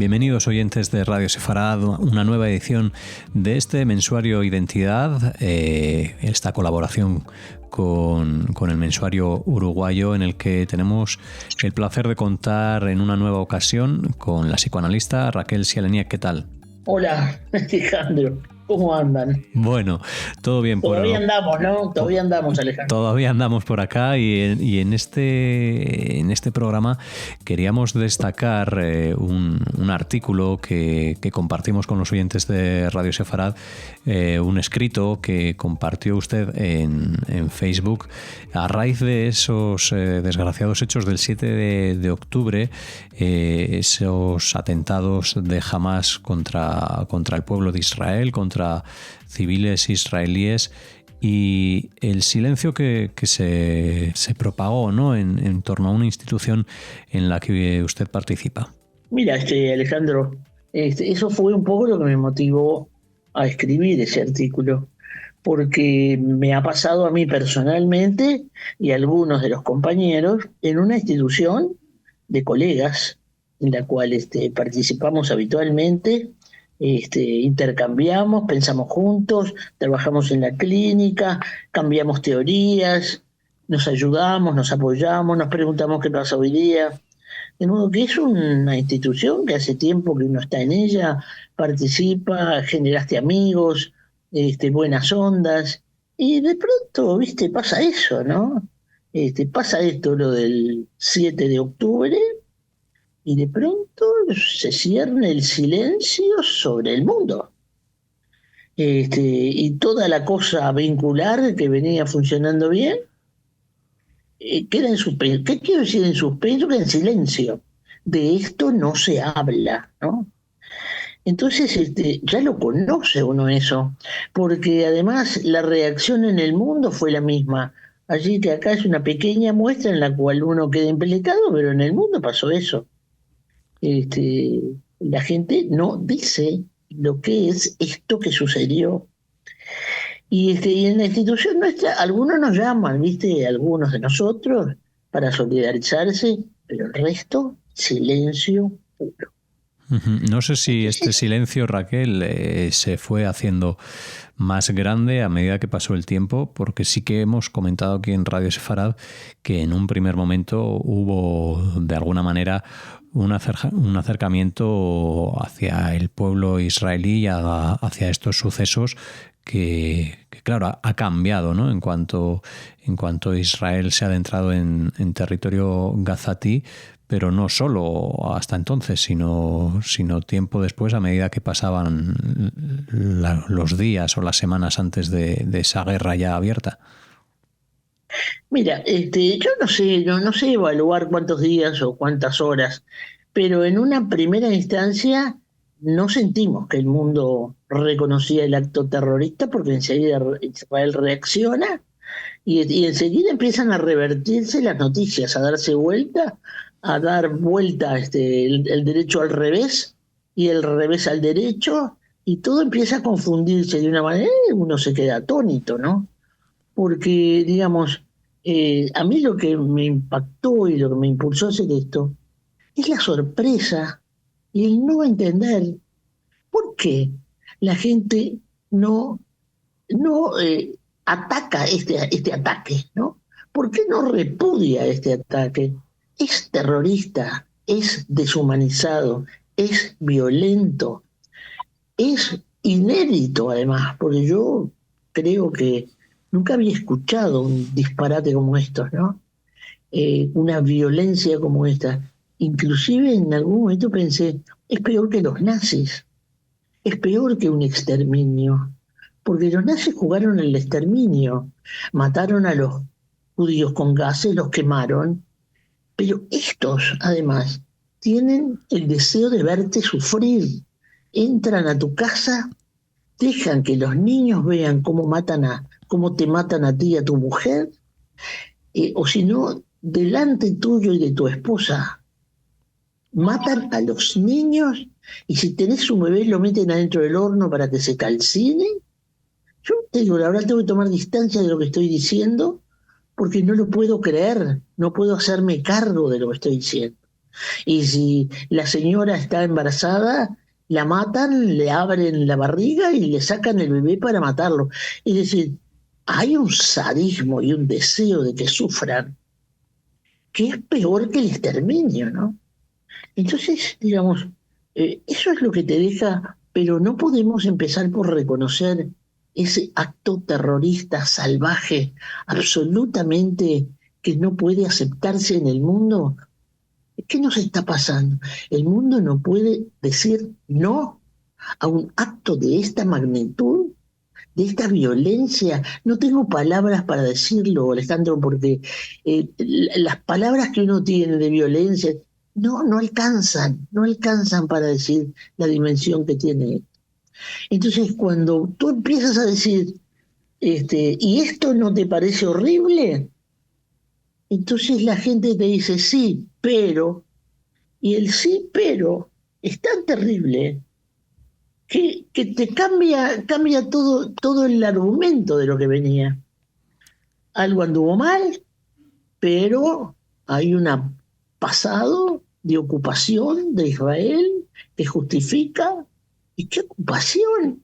Bienvenidos oyentes de Radio Sefarad, una nueva edición de este mensuario Identidad, esta colaboración con el mensuario uruguayo en el que tenemos el placer de contar en una nueva ocasión con la psicoanalista Raquel Sialeniec. ¿Qué tal? Hola, Alejandro. ¿Cómo andan? Bueno, todo bien. Todavía andamos, ¿no? Todavía andamos, Alejandro. Todavía andamos por acá y en este programa queríamos destacar un artículo que compartimos con los oyentes de Radio Sefarad, un escrito que compartió usted en Facebook a raíz de esos desgraciados hechos del 7 de octubre, esos atentados de Hamás contra el pueblo de Israel, contra civiles israelíes, y el silencio que se propagó, ¿no?, en torno a una institución en la que usted participa. Mira, Alejandro, eso fue un poco lo que me motivó a escribir ese artículo, porque me ha pasado a mí personalmente y a algunos de los compañeros en una institución de colegas en la cual participamos habitualmente. Intercambiamos, pensamos juntos, trabajamos en la clínica, cambiamos teorías, nos ayudamos, nos apoyamos, nos preguntamos qué pasa hoy día. De modo que es una institución que hace tiempo que uno está en ella, participa, generaste amigos, buenas ondas, y de pronto, pasa eso, ¿no? Pasa esto, lo del 7 de octubre, y de pronto se cierne el silencio sobre el mundo. Y toda la cosa vincular que venía funcionando bien queda en suspenso. ¿Qué quiero decir en suspenso? Queda en silencio. De esto no se habla, ¿no? Entonces ya lo conoce uno eso, porque además la reacción en el mundo fue la misma. Así que acá es una pequeña muestra en la cual uno queda implicado, pero en el mundo pasó eso. La gente no dice lo que es esto que sucedió. Y en la institución nuestra, algunos nos llaman, algunos de nosotros, para solidarizarse, pero el resto, silencio puro. No sé si este silencio, Raquel, se fue haciendo más grande a medida que pasó el tiempo, porque sí que hemos comentado aquí en Radio Sefarad que en un primer momento hubo, de alguna manera, un acercamiento hacia el pueblo israelí, hacia estos sucesos que claro, ha cambiado, ¿no? En cuanto Israel se ha adentrado en territorio gazatí, pero no solo hasta entonces, sino tiempo después, a medida que pasaban los días o las semanas antes de esa guerra ya abierta. Mira, yo no sé evaluar cuántos días o cuántas horas, pero en una primera instancia no sentimos que el mundo reconocía el acto terrorista, porque enseguida Israel reacciona y enseguida empiezan a revertirse las noticias, a darse vuelta, a dar vuelta el derecho al revés y el revés al derecho, y todo empieza a confundirse de una manera y uno se queda atónito, ¿no? Porque, digamos, a mí lo que me impactó y lo que me impulsó a hacer esto es la sorpresa y el no entender por qué la gente no ataca este ataque, ¿no? ¿Por qué no repudia este ataque? Es terrorista, es deshumanizado, es violento, es inédito además, porque yo creo que nunca había escuchado un disparate como estos, ¿no? Una violencia como esta. Inclusive en algún momento pensé, es peor que los nazis, es peor que un exterminio, porque los nazis jugaron el exterminio, mataron a los judíos con gases, los quemaron, pero estos, además, tienen el deseo de verte sufrir. Entran a tu casa, dejan que los niños vean cómo te matan a ti y a tu mujer, o si no, delante tuyo y de tu esposa, matan a los niños, y si tenés un bebé lo meten adentro del horno para que se calcine. Yo te digo, la verdad, tengo que tomar distancia de lo que estoy diciendo, porque no lo puedo creer, no puedo hacerme cargo de lo que estoy diciendo. Y si la señora está embarazada, la matan, le abren la barriga y le sacan el bebé para matarlo. Es decir, hay un sadismo y un deseo de que sufran que es peor que el exterminio, ¿no? Entonces, digamos, eso es lo que te deja, pero no podemos empezar por reconocer ese acto terrorista salvaje, absolutamente que no puede aceptarse en el mundo. ¿Qué nos está pasando? El mundo no puede decir no a un acto de esta magnitud, de esta violencia. No tengo palabras para decirlo, Alejandro, porque las palabras que uno tiene de violencia no alcanzan para decir la dimensión que tiene. Entonces, cuando tú empiezas a decir, ¿y esto no te parece horrible? Entonces la gente te dice, sí, pero, y el sí, pero es tan terrible que te cambia todo el argumento de lo que venía. Algo anduvo mal, pero hay un pasado de ocupación de Israel que justifica. ¿Y qué ocupación?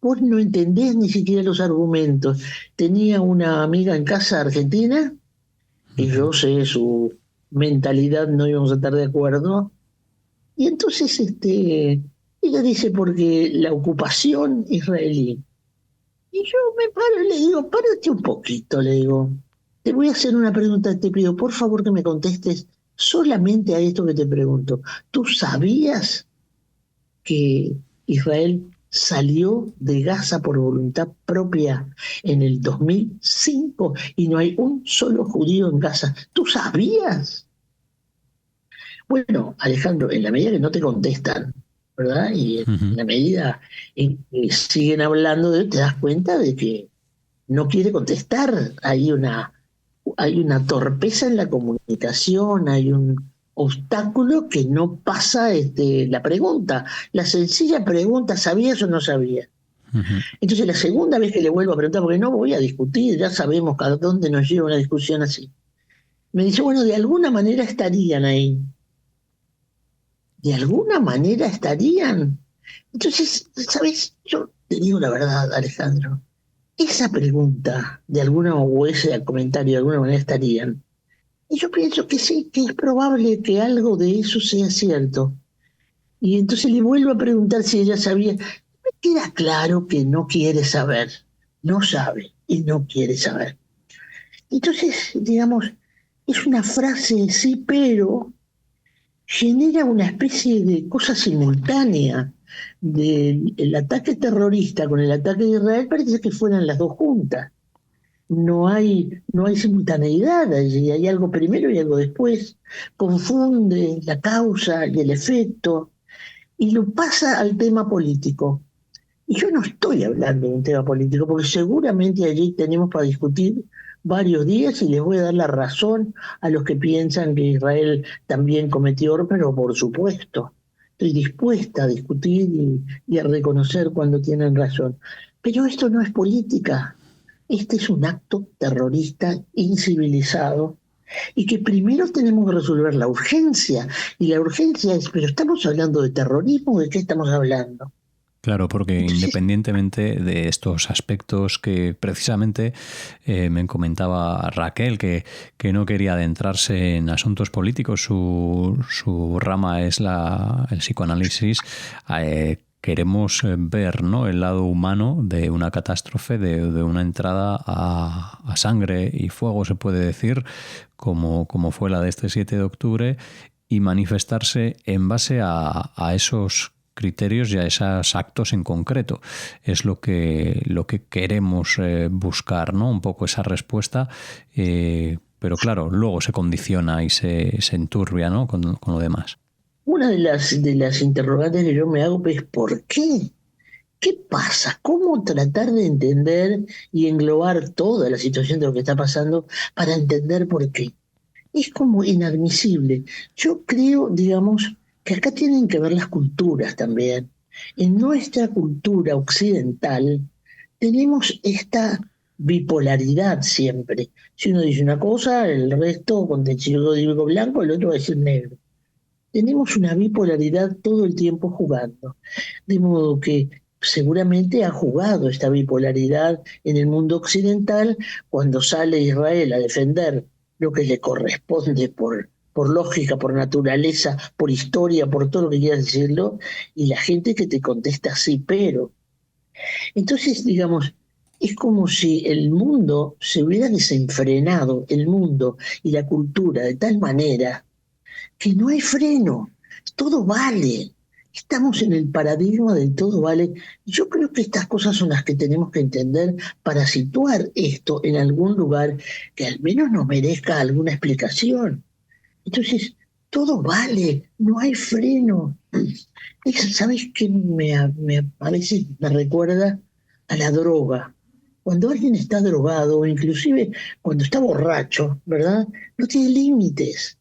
Vos no entendés ni siquiera los argumentos. Tenía una amiga en casa argentina, y yo sé su mentalidad, no íbamos a estar de acuerdo, y entonces ella dice porque la ocupación israelí. Y yo me paro y le digo, párate un poquito, le digo. Te voy a hacer una pregunta, te pido por favor que me contestes solamente a esto que te pregunto. ¿Tú sabías que Israel salió de Gaza por voluntad propia en el 2005 y no hay un solo judío en Gaza? ¿Tú sabías? Bueno, Alejandro, en la medida que no te contestan, ¿verdad? Y en Ujú. la medida en que siguen hablando de él, te das cuenta de que no quiere contestar. Hay una torpeza en la comunicación, hay un obstáculo que no pasa la pregunta. La sencilla pregunta, ¿sabías o no sabías? Ujú. Entonces la segunda vez que le vuelvo a preguntar, porque no voy a discutir, ya sabemos a dónde nos lleva una discusión así. Me dice, bueno, de alguna manera estarían ahí. De alguna manera estarían. Entonces, ¿sabes? Yo te digo la verdad, Alejandro. Esa pregunta, de alguna o ese comentario, de alguna manera estarían. Y yo pienso que sí, que es probable que algo de eso sea cierto. Y entonces le vuelvo a preguntar si ella sabía. Me queda claro que no quiere saber. No sabe y no quiere saber. Entonces, digamos, es una frase sí, pero genera una especie de cosa simultánea del ataque terrorista con el ataque de Israel, parece que fueran las dos juntas. No hay simultaneidad allí, hay algo primero y algo después. Confunde la causa y el efecto y lo pasa al tema político. Y yo no estoy hablando de un tema político, porque seguramente allí tenemos para discutir varios días y les voy a dar la razón a los que piensan que Israel también cometió errores, pero por supuesto, estoy dispuesta a discutir y a reconocer cuando tienen razón. Pero esto no es política, este es un acto terrorista incivilizado y que primero tenemos que resolver la urgencia. Y la urgencia es, pero estamos hablando de terrorismo, ¿de qué estamos hablando? Claro, porque Entonces, independientemente de estos aspectos que precisamente me comentaba Raquel, que no quería adentrarse en asuntos políticos, su rama es el psicoanálisis, queremos ver, ¿no?, el lado humano de una catástrofe, de una entrada a sangre y fuego, se puede decir, como fue la de este 7 de octubre, y manifestarse en base a esos criterios y a esos actos en concreto. Es lo que queremos buscar, ¿no? Un poco esa respuesta, pero claro, luego se condiciona y se enturbia, ¿no?, con lo demás. una de las interrogantes que yo me hago es ¿por qué? ¿Qué pasa? ¿Cómo tratar de entender y englobar toda la situación de lo que está pasando para entender por qué? Es como inadmisible. Yo creo, digamos, que acá tienen que ver las culturas también. En nuestra cultura occidental tenemos esta bipolaridad siempre. Si uno dice una cosa, el resto, si yo digo blanco, el otro va a decir negro. tenemos una bipolaridad todo el tiempo jugando. De modo que seguramente ha jugado esta bipolaridad en el mundo occidental cuando sale Israel a defender lo que le corresponde por lógica, por naturaleza, por historia, por todo lo que quieras decirlo, y la gente que te contesta sí, pero. Entonces, digamos, es como si el mundo se hubiera desenfrenado, el mundo y la cultura, de tal manera que no hay freno, todo vale. Estamos en el paradigma del todo vale. Yo creo que estas cosas son las que tenemos que entender para situar esto en algún lugar que al menos nos merezca alguna explicación. Entonces, todo vale, no hay freno. ¿Sabes qué a veces me recuerda a la droga? Cuando alguien está drogado, o inclusive cuando está borracho, ¿verdad? No tiene límites.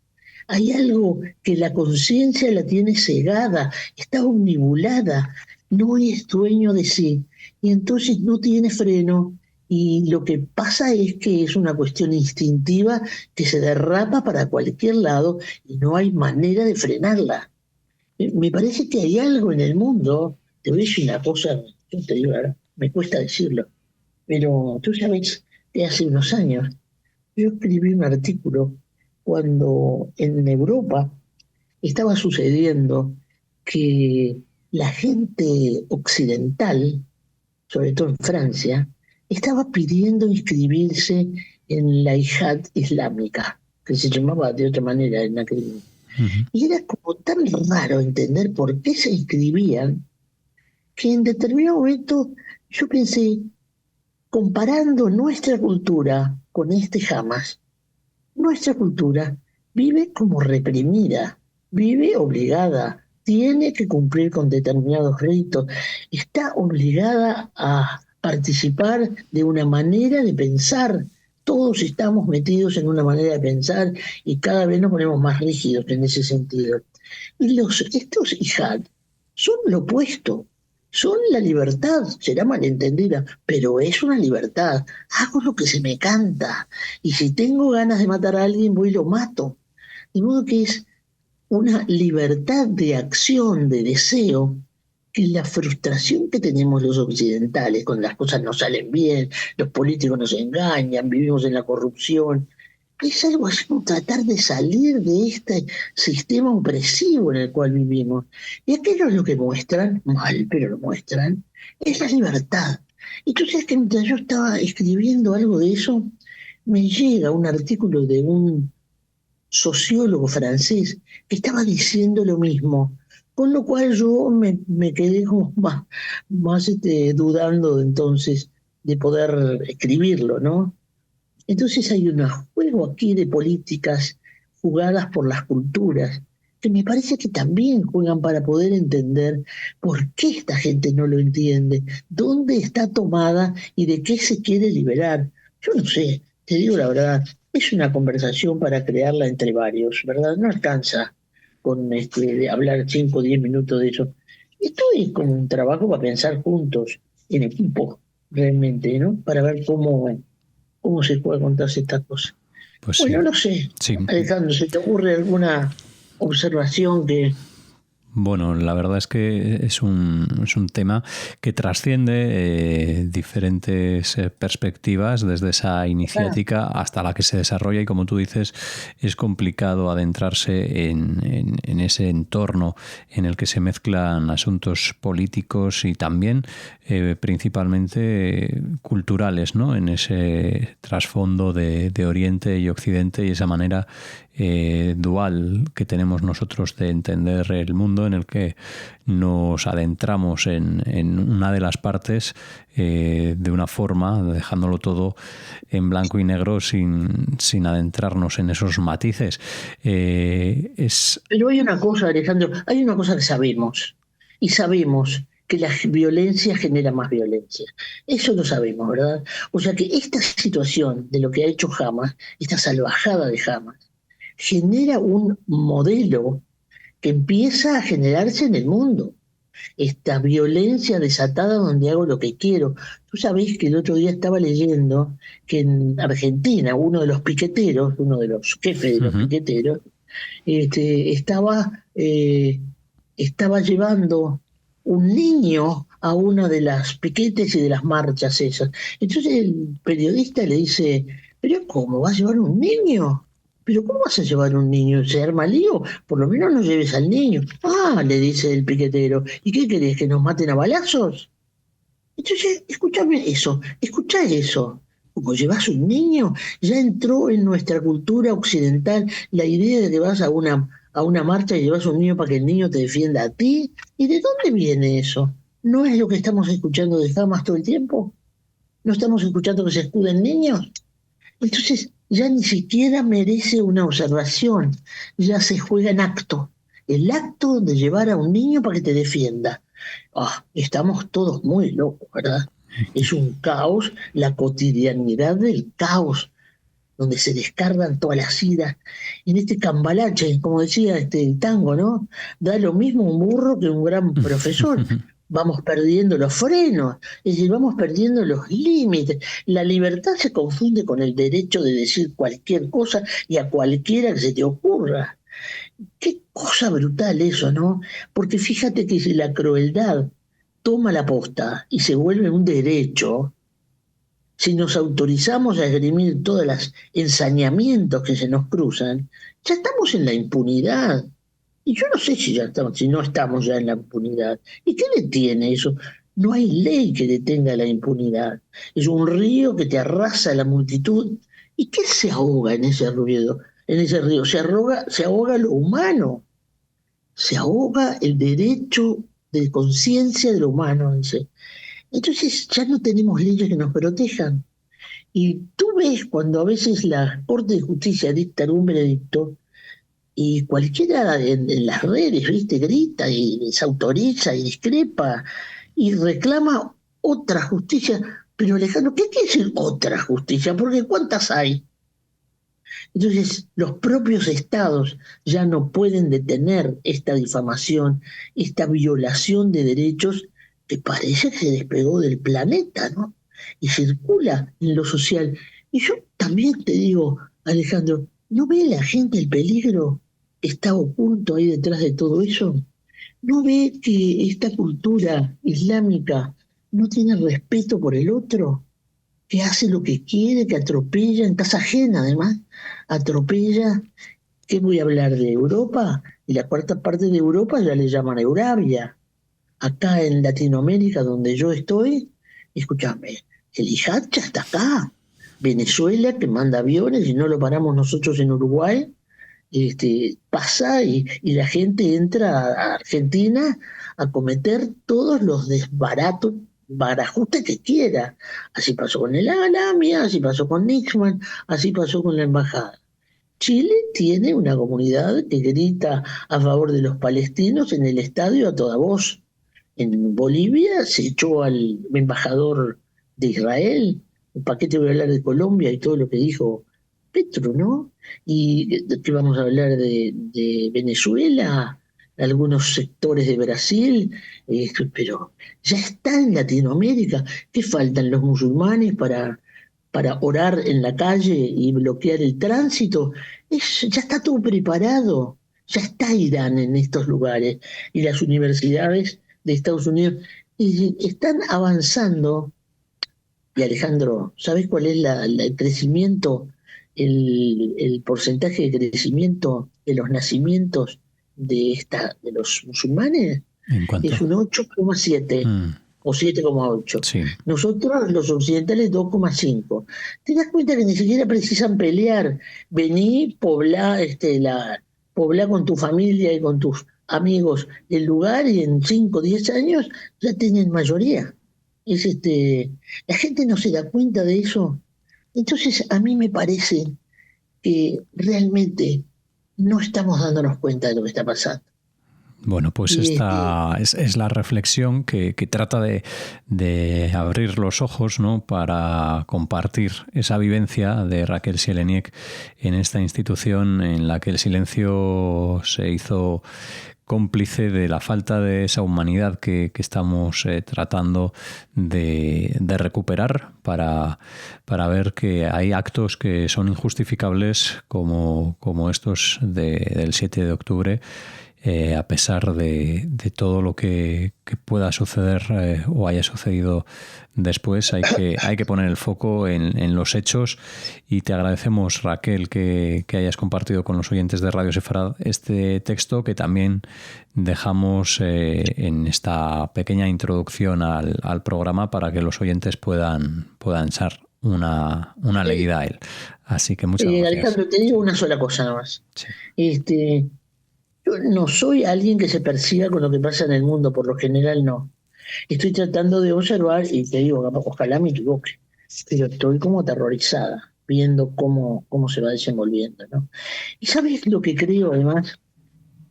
Hay algo que la conciencia la tiene cegada, está omnibulada, no es dueño de sí, y entonces no tiene freno, y lo que pasa es que es una cuestión instintiva que se derrapa para cualquier lado y no hay manera de frenarla. Me parece que hay algo en el mundo, te voy a decir una cosa, yo te digo, ahora, me cuesta decirlo, pero tú sabes que hace unos años yo escribí un artículo cuando en Europa estaba sucediendo que la gente occidental, sobre todo en Francia, estaba pidiendo inscribirse en la Yihad islámica, que se llamaba de otra manera en aquel momento. Ujú. Y era como tan raro entender por qué se inscribían, que en determinado momento yo pensé, comparando nuestra cultura con este Hamas, nuestra cultura vive como reprimida, vive obligada, tiene que cumplir con determinados ritos, está obligada a participar de una manera de pensar. Todos estamos metidos en una manera de pensar y cada vez nos ponemos más rígidos en ese sentido. Y estos jihad son lo opuesto, son la libertad, será malentendida, pero es una libertad. Hago lo que se me canta y si tengo ganas de matar a alguien, voy y lo mato. De modo que es una libertad de acción, de deseo, que la frustración que tenemos los occidentales cuando las cosas no salen bien, los políticos nos engañan, vivimos en la corrupción, es algo así como tratar de salir de este sistema opresivo en el cual vivimos. Y aquello es lo que muestran, mal, pero lo muestran, es la libertad. Y tú sabes que mientras yo estaba escribiendo algo de eso, me llega un artículo de un sociólogo francés que estaba diciendo lo mismo, con lo cual yo me quedé como más dudando de entonces de poder escribirlo, ¿no? Entonces hay un juego aquí de políticas jugadas por las culturas que me parece que también juegan para poder entender por qué esta gente no lo entiende, dónde está tomada y de qué se quiere liberar. Yo no sé, te digo la verdad, es una conversación para crearla entre varios, ¿verdad? No alcanza con de hablar 5 o 10 minutos de eso. Esto es como un trabajo para pensar juntos, en equipo, realmente, ¿no? Para ver cómo se puede contarse estas cosas. Pues sí, Bueno, no sé, sí. Alejandro, ¿se te ocurre alguna observación que... Bueno, la verdad es que es un tema que trasciende diferentes perspectivas, desde esa iniciática hasta la que se desarrolla, y como tú dices, es complicado adentrarse en ese entorno en el que se mezclan asuntos políticos y también principalmente culturales, ¿no? En ese trasfondo de Oriente y Occidente, y esa manera dual que tenemos nosotros de entender el mundo, en el que nos adentramos en una de las partes de una forma, dejándolo todo en blanco y negro sin adentrarnos en esos matices. Pero hay una cosa, Alejandro, hay una cosa que sabemos, y sabemos que la violencia genera más violencia. Eso lo sabemos, ¿verdad? O sea que esta situación de lo que ha hecho Hamas, esta salvajada de Hamas, genera un modelo que empieza a generarse en el mundo. Esta violencia desatada donde hago lo que quiero. Tú sabés que el otro día estaba leyendo que en Argentina uno de los piqueteros, uno de los jefes de los piqueteros, Estaba llevando un niño a una de las piquetes y de las marchas esas. Entonces el periodista le dice, ¿pero cómo vas a llevar un niño? ¿Pero cómo vas a llevar un niño? ¿Se arma lío? Por lo menos no lleves al niño. Ah, le dice el piquetero, ¿y qué querés, que nos maten a balazos? Entonces, escuchá eso. Como llevas un niño, ya entró en nuestra cultura occidental la idea de que vas a una marcha y llevas un niño para que el niño te defienda a ti. ¿Y de dónde viene eso? ¿No es lo que estamos escuchando de Hamas todo el tiempo? ¿No estamos escuchando que se escuden niños? Entonces, ya ni siquiera merece una observación, ya se juega en acto. El acto de llevar a un niño para que te defienda. Estamos todos muy locos, ¿verdad? Es un caos, la cotidianidad del caos, donde se descargan todas las iras. En este cambalache, como decía el tango, ¿no? Da lo mismo un burro que un gran profesor. Vamos perdiendo los frenos, es decir, vamos perdiendo los límites. La libertad se confunde con el derecho de decir cualquier cosa y a cualquiera que se te ocurra. Qué cosa brutal eso, ¿no? Porque fíjate que si la crueldad toma la posta y se vuelve un derecho, si nos autorizamos a esgrimir todos los ensañamientos que se nos cruzan, ya estamos en la impunidad. Y yo no sé si no estamos ya en la impunidad. ¿Y qué detiene eso? No hay ley que detenga la impunidad. Es un río que te arrasa a la multitud. ¿Y qué se ahoga en ese ruido? En ese río se ahoga lo humano, se ahoga el derecho de conciencia de lo humano. Dice. Entonces ya no tenemos leyes que nos protejan. Y tú ves cuando a veces la Corte de Justicia dicta un veredicto y cualquiera en las redes, viste, grita y desautoriza y discrepa y reclama otra justicia. Pero Alejandro, ¿qué quiere decir otra justicia? Porque ¿cuántas hay? Entonces, los propios estados ya no pueden detener esta difamación, esta violación de derechos que parece que se despegó del planeta, ¿no? Y circula en lo social. Y yo también te digo, Alejandro, ¿no ve la gente el peligro que está oculto ahí detrás de todo eso? ¿No ve que esta cultura islámica no tiene respeto por el otro? Que hace lo que quiere, que atropella, en casa ajena además, atropella. ¿Qué voy a hablar de Europa? Y la cuarta parte de Europa ya le llaman Eurabia. Acá en Latinoamérica, donde yo estoy, escúchame, el IJAD ya está acá. Venezuela, que manda aviones y no lo paramos nosotros en Uruguay, pasa y la gente entra a Argentina a cometer todos los desbaratos, barajustes que quiera. Así pasó con el Alamia, así pasó con Nixman, así pasó con la embajada. Chile tiene una comunidad que grita a favor de los palestinos en el estadio a toda voz. En Bolivia se echó al embajador de Israel. ¿Para qué te voy a hablar de Colombia y todo lo que dijo Petro, no? Y que vamos a hablar de Venezuela, algunos sectores de Brasil, pero ya está en Latinoamérica. ¿Qué faltan los musulmanes para orar en la calle y bloquear el tránsito? Ya está todo preparado, ya está Irán en estos lugares y las universidades de Estados Unidos y están avanzando. Y Alejandro, ¿sabes cuál es el crecimiento, el porcentaje de crecimiento de los nacimientos de los musulmanes? ¿En cuánto? Es un 8,7 o 7,8. Sí. Nosotros, los occidentales, 2,5. ¿Te das cuenta que ni siquiera precisan pelear? Vení, poblá con tu familia y con tus amigos el lugar y en 5 o 10 años ya tienen mayoría. La gente no se da cuenta de eso. Entonces, a mí me parece que realmente no estamos dándonos cuenta de lo que está pasando. Bueno, pues esta es la reflexión que trata de abrir los ojos, ¿no?, para compartir esa vivencia de Raquel Sieleniek en esta institución en la que el silencio se hizo cómplice de la falta de esa humanidad que estamos tratando de recuperar para ver que hay actos que son injustificables como estos del 7 de octubre. A pesar de todo lo que pueda suceder o haya sucedido después, hay que poner el foco en los hechos, y te agradecemos, Raquel, que hayas compartido con los oyentes de Radio Sefarad este texto que también dejamos en esta pequeña introducción al programa para que los oyentes puedan echar una leída a él. Así que muchas gracias. Alejandro, te digo una sola cosa nada más. Sí. Yo no soy alguien que se persiga con lo que pasa en el mundo, por lo general no. Estoy tratando de observar, y te digo, ojalá me equivoque, pero estoy como aterrorizada viendo cómo se va desenvolviendo, ¿no? Y ¿sabes lo que creo además?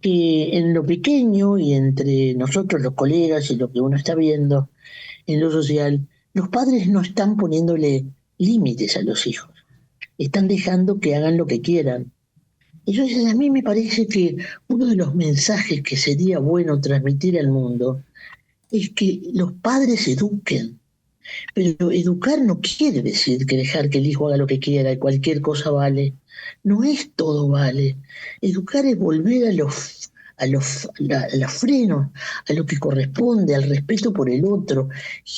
Que en lo pequeño y entre nosotros los colegas y lo que uno está viendo en lo social, los padres no están poniéndole límites a los hijos, están dejando que hagan lo que quieran. Entonces a mí me parece que uno de los mensajes que sería bueno transmitir al mundo es que los padres eduquen, pero educar no quiere decir que dejar que el hijo haga lo que quiera y cualquier cosa vale. No es todo vale. Educar es volver a los frenos, a lo que corresponde, al respeto por el otro.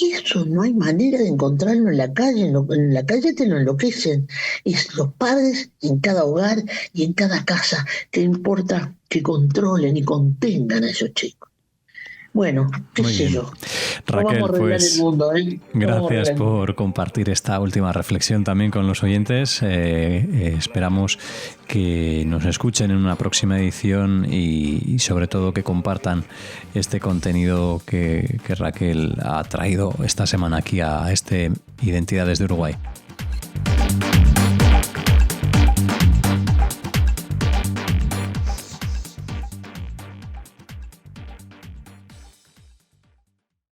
Y eso no hay manera de encontrarlo en la calle. En la calle te lo enloquecen. Es los padres en cada hogar y en cada casa, que importa que controlen y contengan a esos chicos. Bueno, qué sé yo. Raquel, vamos a pues el mundo, ¿eh? Gracias por compartir esta última reflexión también con los oyentes. Esperamos que nos escuchen en una próxima edición y sobre todo que compartan este contenido que Raquel ha traído esta semana aquí a Identidades de Uruguay.